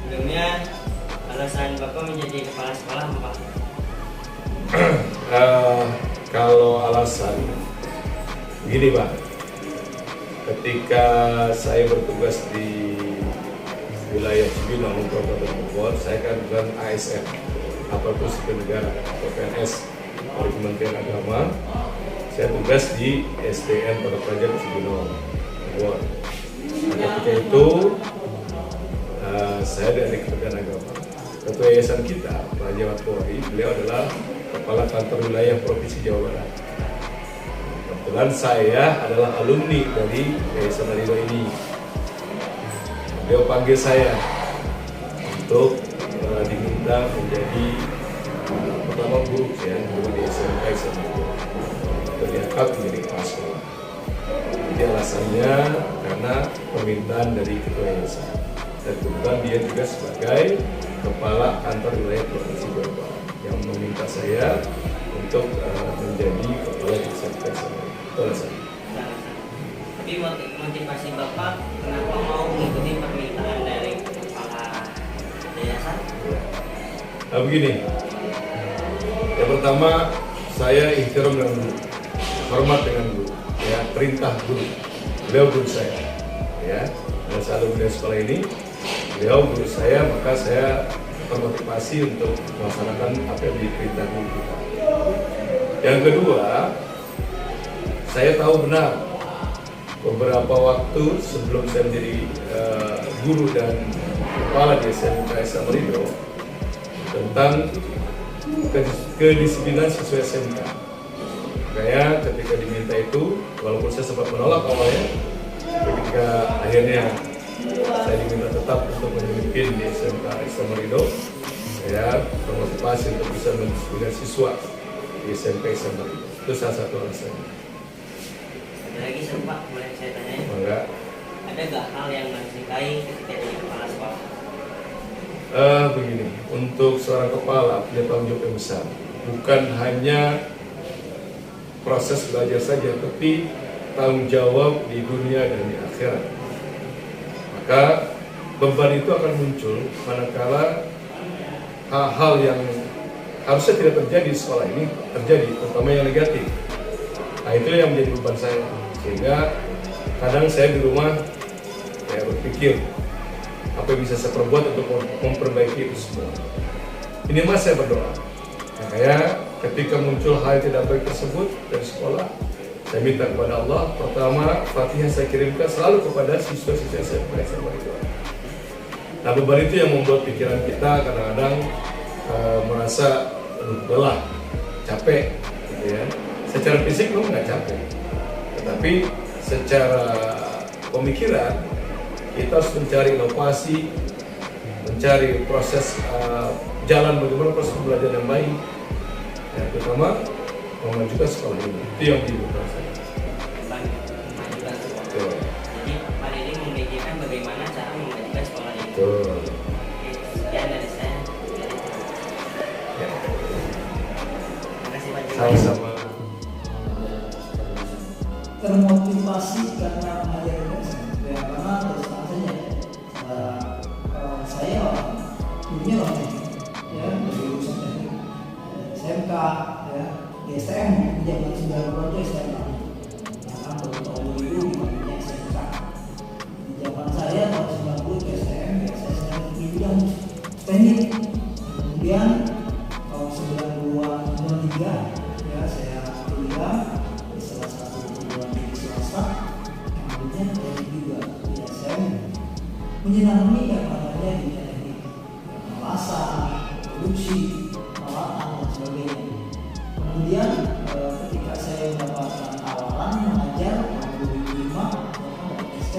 Sebelumnya alasan Bapak menjadi kepala sekolah apa? Kalau alasan gini Pak, ketika saya bertugas di wilayah Cibinong Kabupaten Bogor, saya kan bukan ASN, aparatur sipil negara atau PNS dari Kementerian Agama. Saya tugas di SDN Pondok Raja Cibinong Bogor. Ketika itu saya dari Kementerian Agama. Ketua yayasan kita, Pak Jawad Polri, beliau adalah Kepala Kantor Wilayah Provinsi Jawa Barat. Kebetulan saya adalah alumni dari Yayasan Marindo ini. Beliau panggil saya untuk diminta menjadi pertama guru ya, guru di SMK Marindo. Untuk diangkat menjadi kepala sekolah. Jadi alasannya karena permintaan dari ketua yayasan. Dan kebetulan dia juga sebagai Kepala Kantor Wilayah Provinsi Jawa Barat yang meminta saya untuk menjadi kepala SMK Marindo. Itu alasannya. Tapi motivasi Bapak kenapa mau mengikuti permintaan dari kepala yayasan? Nah begini, yang pertama saya ihtiram dengan guru, hormat dengan guru, ya perintah guru, beliau guru saya, ya. Dan saya alumni sekolah ini, beliau guru saya, maka saya termotivasi untuk melaksanakan apa yang diperintah guru kita. Yang kedua, saya tahu benar beberapa waktu sebelum saya menjadi guru dan kepala di SMK Marindo tentang kedisiplinan siswa SMK. Kayak ketika diminta itu, walaupun saya sempat menolak awalnya, ketika akhirnya saya diminta tetap untuk memimpin di SMK Marindo, saya termotivasi untuk bisa mendisiplinkan siswa di SMK Marindo. Itu salah satu alasannya. Ada lagi Pak, boleh saya tanya? Enggak. Ada nggak hal yang disukai ketika jadi kepala sekolah? Begini, untuk seorang kepala punya tanggung jawab yang besar. Bukan hanya proses belajar saja, tapi tanggung jawab di dunia dan di akhirat. Maka beban itu akan muncul manakala hal-hal yang harusnya tidak terjadi di sekolah ini terjadi, terutama yang negatif. Nah itu yang menjadi beban saya. Sehingga kadang saya di rumah saya berpikir apa yang bisa saya perbuat untuk memperbaiki itu semua. Ini mas saya berdoa. Makanya ketika muncul hal yang tidak baik tersebut dari sekolah, saya minta kepada Allah, pertama Fatihah saya kirimkan selalu kepada siswa-siswa saya berdoa. Nah beban itu yang membuat pikiran kita kadang-kadang merasa lelah, capek, gitu ya. Secara fisik memang nggak capek, tetapi secara pemikiran kita harus mencari inovasi, mencari proses jalan bagaimana proses belajar yang baik, ya, terutama memajukan sekolah ini. Itu yang dibutuhkan saya. Memajukan sekolah. Jadi Pak Dede memikirkan bagaimana cara memajukan sekolah ini. Betul. Oke, sekian dari saya. Ya. Terima kasih Pak. Sama-sama. Termotivasi karena mengajarkan ya, karena terus terang saja saya punya orang ya dari urusan teknik SMK ya di STM di zaman 90 itu STM bahkan tahun 2000 dimana SMK di zaman saya tahun 90 ke STM ya saya sedang di bidang teknik. Kemudian tahun 90-an 93 ya saya kuliah di salah satu perguruan tinggi swasta yang ambilnya teknik juga ya saya menyenangi yang namanya di teknik pengelasan, produksi, perawatan dan sebagainya. Kemudian ketika saya mendapatkan tawaran mengajar tahun 2005 ya SK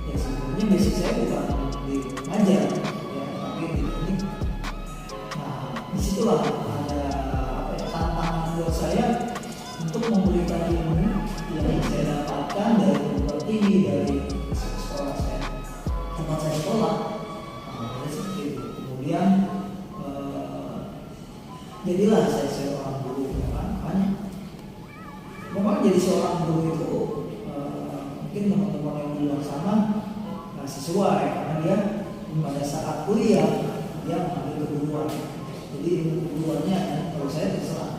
ya sebenarnya basic saya bukan di mengajar ya tapi di teknik. Nah disitulah ada tantangan buat saya untuk memberikan ilmu yang saya dapatkan dari perguruan tinggi dari sekolah saya tempat saya sekolah. Jadi seperti itu. Kemudian jadilah saya seorang guru makanya memang jadi seorang guru itu mungkin teman-teman yang di luar sana nggak sesuai karena dia pada saat kuliah dia mengambil keguruan. Jadi ilmu keguruannya kalau saya terserah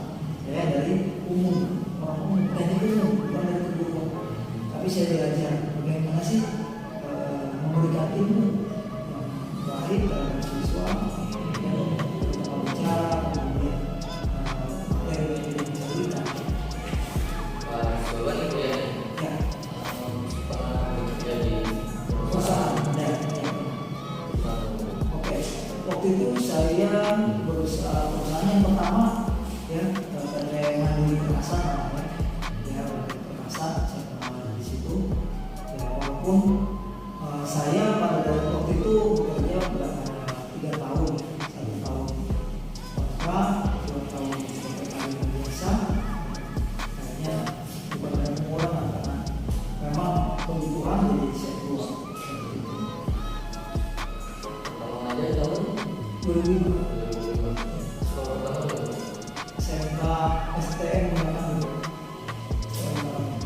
ya dari umum, orang umum, teknik umum, bukan dari keguruan. Tapi saya belajar bagaimana sih memberikan ilmu yang baik dalam siswa, yang bicara, kemudian materi yang diberikan. Bapak itu ya, Ya, pernah bekerja di perusahaan ya. Oke, waktu itu saya berusaha perusahaan yang pertama ya, PT Mandiri Perkasa ya, Perkasa saya pernah di situ. Ya, walaupun saya pada waktu itu bekerja bukan hanya 3 tahun, 1 tahun kontrak, 2 tahun sebagai karyawan biasa. Kayaknya bukan ada pengurangan karena memang kebutuhan jadi saya keluar. kalau aja tahun 2005 sekolah tahun SMK STM menggunakan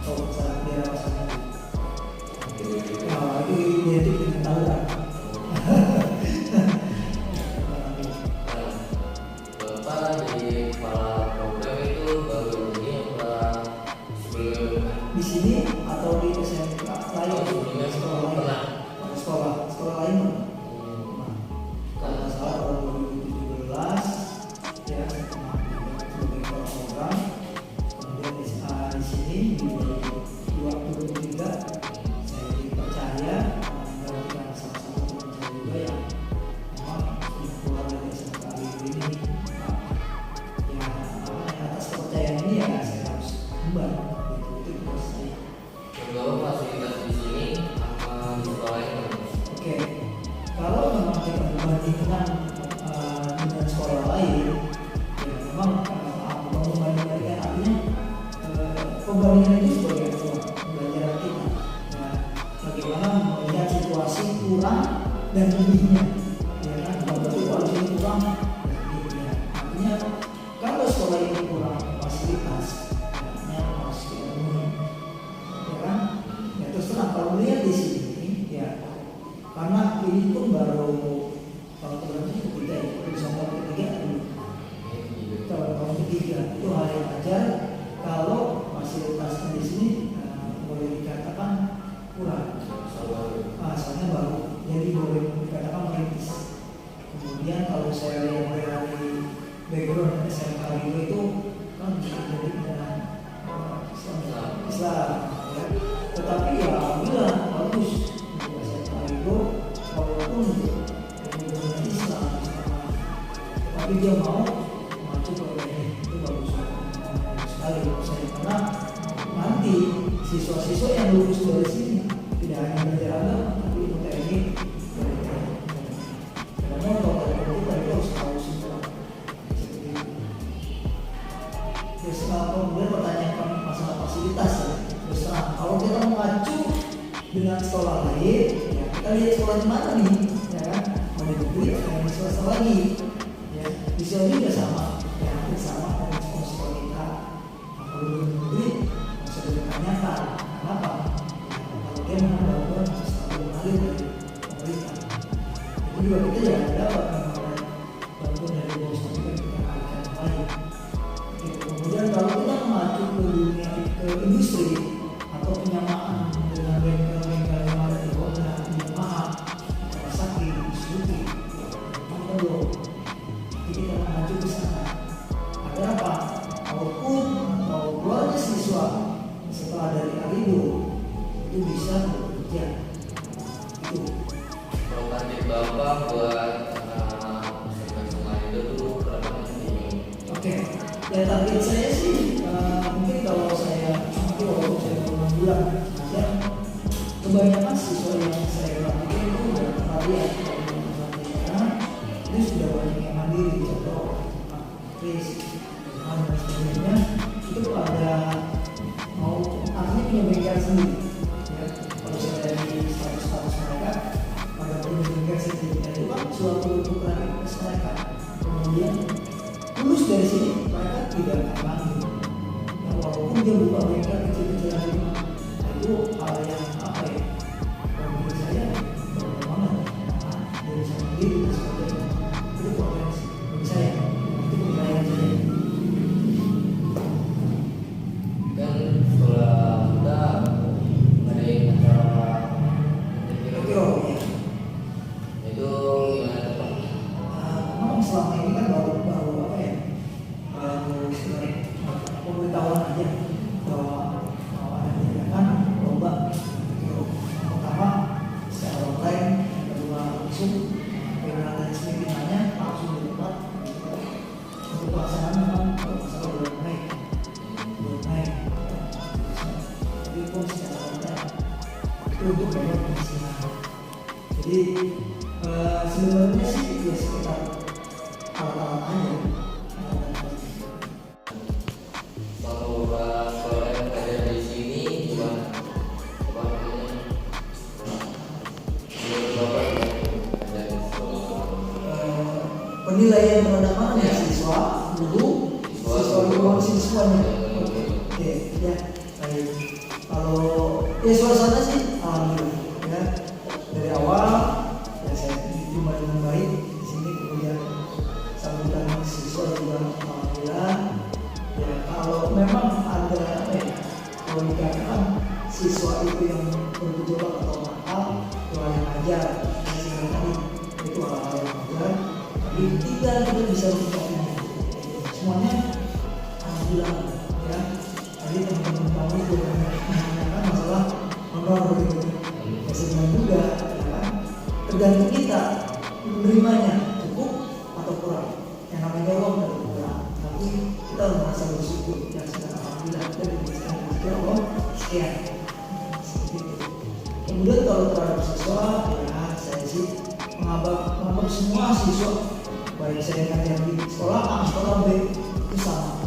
kalau saya daerah Pasar. Nah, itu identik dengan tawuran. Bapak jadi kepala program itu baru ini apa sebelum Di sini atau di SMK lain? sebelumnya Sekolah lain. pernah? Sekolah lain. Kalau nggak salah tahun 2017 ya saya pernah sebagai kepala program. Kemudian di sini di 2023 saya dipercaya dengan salah satu teman saya juga yang memang keluar dari SMK ini. Ya atas kepercayaan ini ya saya harus kembali. Itu tugas saya. Bapak fasilitas di sini apa di sekolah yang Oke, kalau memang kita membandingkan dengan sekolah lain, ya memang membandingkan artinya pembandingan itu sebagai pembelajaran kita. Ya, bagaimana melihat situasi kurang dan lebihnya, ya kan? Berarti kalau ini kurang, ya, artinya kalau sekolah ini kurang fasilitas, ya harus dipenuhi, ya kan? Ya terus terang kalau melihat di sini, ya karena ini pun baru tahun ketiga ya, urusan tahun ketiga tahun ketiga itu hal yang wajar kalau fasilitasnya di sini boleh dikatakan kurang. Soalnya baru, jadi boleh dikatakan merintis. Kemudian kalau saya lihat dari background SMK itu kan jadi dengan Islam, ya. Tetapi ya alhamdulillah bagus. Walaupun dengan Islam tapi dia mau masuk ke ini itu bagus sekali menurut saya karena nanti siswa-siswa yang lulus dari sini tidak hanya belajar agama tapi ilmu teknik dan motor dan komputer itu harus tahu semua. Terus kemudian pertanyaan masalah fasilitas ya. Terus kalau kita mengacu dengan sekolah lain ya, kita lihat sekolah di mana nih, ya kan? Mau di negeri atau di swasta lagi, ya. Di sini juga sama, ya hampir sama dengan sekolah kita. Kalau di negeri bisa ditanyakan, kenapa? Ya, kalau dia mendapat sesuatu mengalir dari pemerintah, itu juga kita jangan dapat bantuan dari bos tapi kan kita alihkan yang lain. Kemudian kalau kita mengacu ke dunia ke industri atau penyamaan dengan bengkel-bengkel yang ada di kota Yamaha, Kawasaki, Suzuki, Honda, jadi kita mengacu ke sana. Agar apa? Output atau keluarnya siswa setelah dari Arido itu bisa bekerja. Itu. kalau target Bapak buat sekolah itu tuh berapa ini? Oke. Ya target saya sih mungkin kalau saya nanti waktu saya 6 bulan ya kebanyakan siswa yang saya latih itu udah kalian karena ini sudah banyak yang mandiri contoh Chris dan sebagainya itu ada mau artinya punya bengkel sendiri ya kalau saya dari status mereka pada punya bengkel sendiri itu kan suatu popularitas mereka kemudian lulus dari sini mereka tidak akan lagi ya, walaupun dia buka bengkel kecil-kecilan di rumah itu hal yang apa ya kalau menurut saya banget dari untuk memang pengisian. Jadi sebenarnya sih ya sekitar alat-alat aja. Kalau sekolah yang ada di sini gimana? Penilaian terhadap mana ya, siswa, guru, siswa lingkungan siswanya. Oke, ya baik. Kalau ya suasana sih alhamdulillah ya, dari awal ya saya diterima dengan baik di sini, kemudian sambutan siswa juga alhamdulillah. Ya kalau memang ada kalau dikatakan siswa itu yang bergejolak atau nakal, yang ajar itu hal-hal yang wajar. Tapi tidak kita bisa mencapainya semuanya alhamdulillah ya. Tadi teman-teman kami juga menanyakan masalah honor begitu. Ya sebenarnya juga ya kan, tergantung kita menerimanya cukup atau kurang. Yang namanya Allah tidak kurang, tapi kita merasa bersyukur yang sudah alhamdulillah kita diberikan rezeki Allah sekian. Kemudian kalau terhadap siswa ya saya sih menganggap semua siswa, baik saya ngajar di sekolah A, sekolah B itu sama.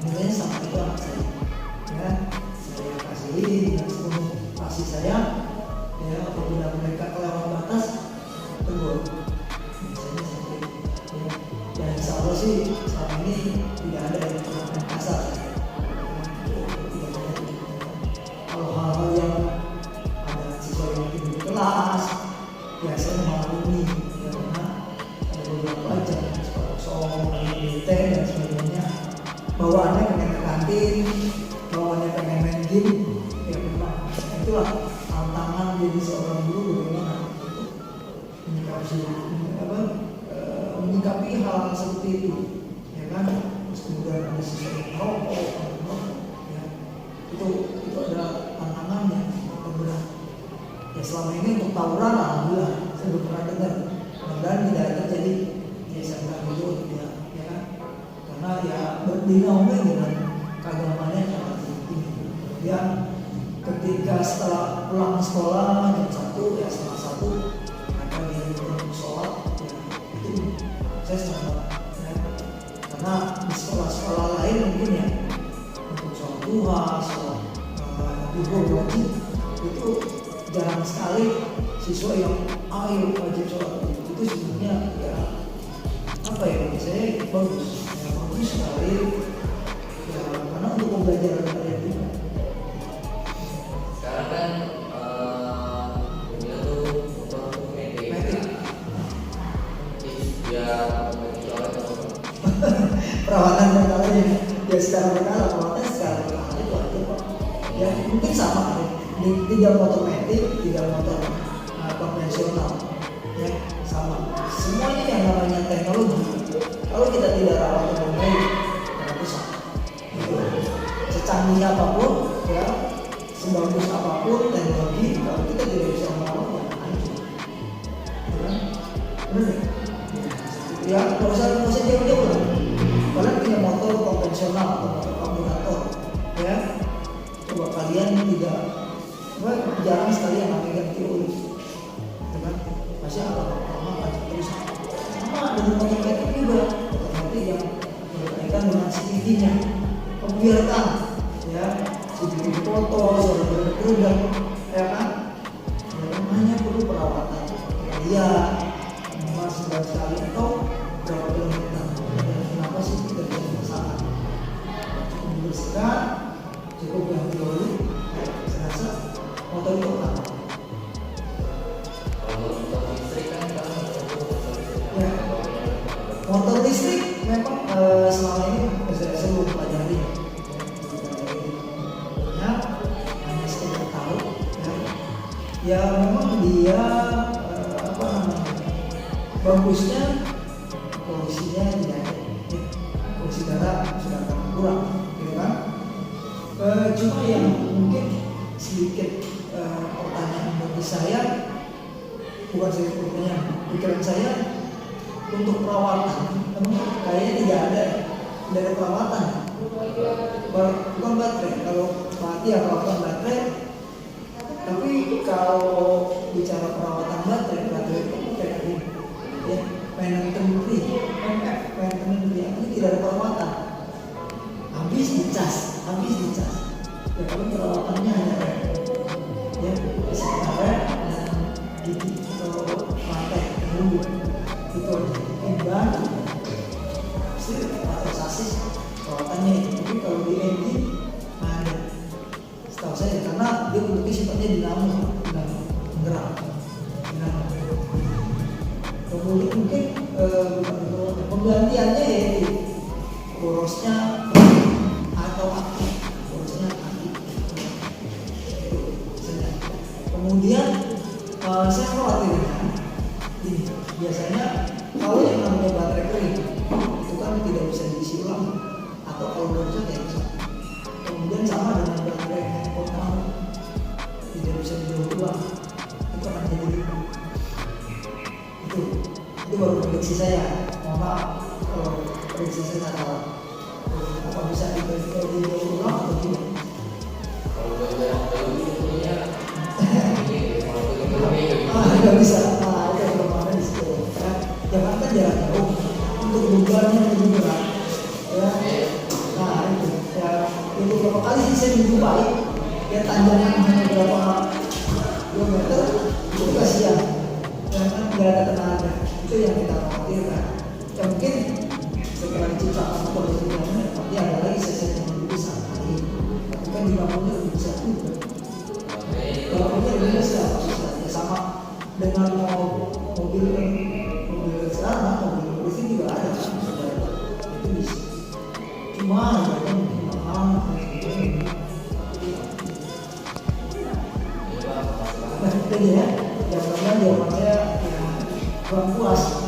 Nilainya sama, itu anak saya. Ya, saya kasih dengan sepenuh kasih sayang. Ya, apabila mereka kelewat batas, tegur. Misalnya seperti itu. Ya, dan insya Allah sih selama ini tidak ada yang perlakuan kasar. Tidak ada. Kalau hal-hal yang ada siswa yang tidur di kelas, ya saya memaklumi. Ya, karena ada beberapa jam sekolah kosong, BT dan sebagainya. Bawaannya pengen ke kantin, bawaannya pengen main game, ya memang itulah tantangan jadi seorang guru bagaimana menyikapi hal seperti itu, ya kan? Terus kemudian ada siswa yang merokok, ya itu adalah tantangannya yang berat. Ya selama ini untuk tawuran alhamdulillah saya belum pernah dengar, mudah-mudahan tidak terjadi. Ya saya bilang itu tidak, ya kan? Karena ya berdinaumi dengan keagamannya sangat tinggi. Kemudian ketika setelah pulang sekolah jam 1 ya setengah 1 mereka dianjurkan sholat, ya itu saya sangat ya. Karena di sekolah-sekolah lain mungkin ya untuk sholat duha, sholat duhur wajib itu jarang sekali siswa yang ayo wajib sholat itu sebenarnya ya apa ya, bagi saya bagus ya, bagus sekali ya, karena untuk pembelajaran kalian juga. Sekarang kan dunia tuh untuk medik biar perawatan berkala ya secara berkala, perawatan secara berkala itu aja kok. Ya mungkin sama di tidak motor medik, tidak motor konvensional, ya sama. Semuanya yang namanya teknologi, kalau kita tidak rawat dengan baik, itu sama. Secanggih apapun, ya sebagus apapun teknologi, kalau kita tidak bisa merawat, ya hancur. Benar? Ya nggak usah jauh-jauh lah. Kalian punya motor konvensional atau motor karburator, ya coba kalian tidak jarang sekali yang pakai ganti oli, kan? Masih lama terus sama dengan motor metik juga, otomatis yang berkaitan dengan CCTV-nya, membiarkan ya CCTV foto, suara bergerak, ya kan? Ya, hanya perlu perawatan, ya memang sekali atau berapa kilometer. Kenapa sih kita jadi masalah? Cukup membersihkan, cukup ganti oli, saya rasa motor itu apa? kalau motor listrik kan Ya, motor listrik memang selama ini saya belum pelajari. Ya, hanya sekedar tahu. Ya memang dia apa namanya? Bagusnya polusinya tidak ada. Polusi darah sudah akan kurang, gitu kan? Cuma yang mungkin sedikit pertanyaan bagi saya, bukan saya pertanyaan, pikiran saya untuk perawatan, kayaknya tidak ada perawatan. Bukan baterai, kalau mati ya perawatan baterai Tapi kalau bicara perawatan baterai itu kayak ini, ya, maintenance free, ini tidak ada perawatan. Habis dicas. Ya paling perawatannya hanya ya sekarang dan gigi atau rantai dulu itu aja. Ban, sih atau sasis perawatannya itu. Tapi kalau di engine ada, setahu saya karena dia bentuknya sifatnya dinamo menggerak. Kemudian mungkin penggantiannya yaitu borosnya atau aktif, borosnya aktif. Kemudian saya khawatirkan ini biasanya kalau yang namanya baterai kering itu kan tidak bisa diisi ulang atau kalau borosnya tidak bisa. Kemudian sama dengan baterai handphone kamu tidak bisa didaur ulang, itu akan jadi ribu. Itu baru prediksi saya. Mohon maaf kalau prediksi saya salah. Apa bisa didaur ulang atau tidak? Kalau belajar tentunya Nggak bisa. Itu kelemahan di situ. Jangan kan jarak jauh untuk bebannya lebih berat. Ya. Nah itu. Ya, itu beberapa kali sih saya menjumpai ya tanjakan hanya berapa kilometer itu kasihan. Jangan nggak ada tenaga. Itu yang kita khawatirkan. Ya mungkin setelah diciptakan kondisinya nanti ada lagi sesi yang lebih besar lagi. Tapi kan dibangunnya lebih besar juga. Kalau punya lebih besar, ya sama dengan mobil sekarang, mobil listrik juga ada kan, itu bisa. Cuma mereka mungkin mahal, nah itu ya, yang pertama jawaban saya kurang puas.